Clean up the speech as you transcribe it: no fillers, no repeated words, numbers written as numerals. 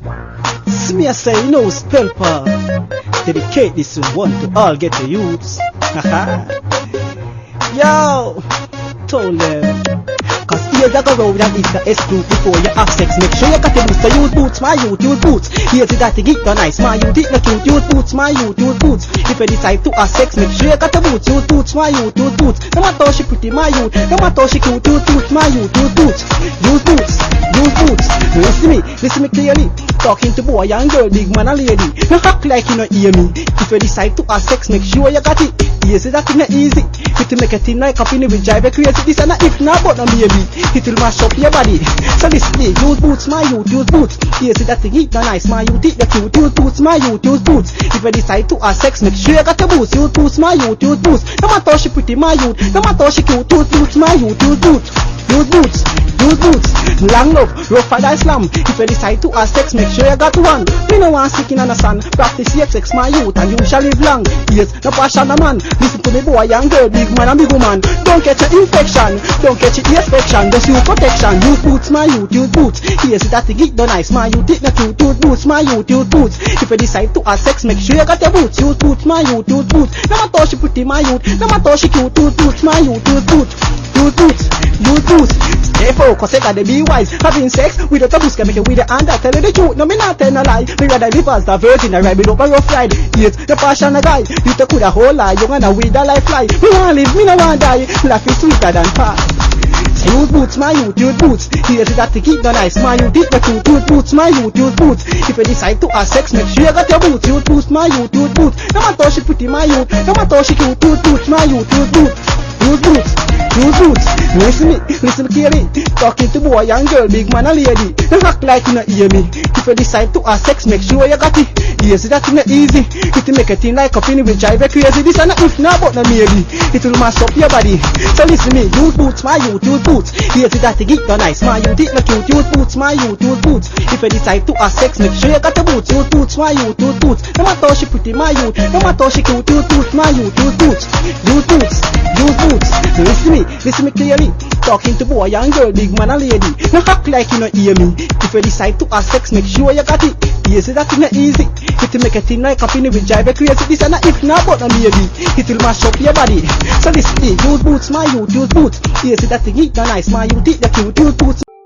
See me I say no spell power. Dedicate this one to all get the youths. Yo, told them. Cause here's a go road and it's the S group before you have sex. Make sure you got the boots, so use boots, my youth, use boots. Here's it that to get the nice, my youth, it the cute, use boots, my youth, use boots. If you decide to have sex, make sure you got the boots, use boots, my youth, use boots. No matter how she pretty, my youth, no matter how she cute, use boots, my youth, use boots. Use boots, use boots. Listen me clearly. Talking to boy and girl, big man and lady. No act like you don't hear me. If you decide to have sex, make sure you got it. Yes, that's not easy. It will make a thing like a penny with drive a crazy. This and if not, but no baby. It will mash up your body. So listen, use boots, my youth, use boots. Yes, that's the heat, the nice, my youth, the cute, use boots, my youth, use boots. If you decide to have sex, make sure you got the boots, use boots, my youth, use boots. No matter how she pretty, my youth, no matter how she cute, use boots, my youth, use boots. Use boots, use boots. Long love, rough for the Islam. If you decide to have sex, make sure you got one. Me no want sticking on the sun. Practice your sex, my youth, and you shall live long. Yes, no passion, no man. Listen to me, boy and girl, big man and big woman. Don't catch an infection, don't catch it inspection. Just use protection. Use boots, my youth, use boots. Yes, that to get the nice, my youth, it the cute. Use boots, my youth, use boots. If you decide to have sex, make sure you got your boots. Use boots, my youth, use boots. No matter how she pretty, my youth, no matter how she cute, use boots, my youth, use boots. Use boots, use boots. Stay focused, you gotta be wise. Having sex without a boots can make you with the hand. I tell you the truth, no me not tell no lie. Me rather live as the virgin, I ride me up a rough ride. Yes, the passion a guy. You take with a whole lie, you gonna with a life fly. Me wanna live, me no wanna die. Life is sweeter than pie. Use boots, my youth, use boots. Here's that to keep the nice, my youth, it the cute. Use boots, my youth, use boots. If you decide to have sex, make sure you got your boots. Use boots, my youth, use boots. No matter how she pretty, my youth, no matter how she cute, use boots, my youth, use boots. Use boots, use boots. Listen clearly. Talking to boy and girl, big man and lady. Don't act like you not hear me. If you decide to have sex, make sure you got it. Yes, that's not easy. It will make a thing like a penny with drive a crazy. This and if not, but no maybe. It will mash up your body. So listen me, use boots, my youth, use boots. Yes, that's to get the nice, my youth, it the cute. Use boots, my youth, use boots. If you decide to have sex, make sure you got the boots. Use boots, my youth, use boots. No matter how she pretty, my youth, no matter how she cute, use boots, my youth, use boots. Use boots, use boots. Listen me clearly. Talking to boy and girl, big man and lady. No act like you not hear me. If you decide to have sex, make sure you got it. Yes, that's not easy. It will make a thing like a penny with drive a crazy. This and if not, but no maybe. It will mash up your body. So listen, use boots, my youth, use boots. Yes, that's the nice, my youth, it the cute, use boots.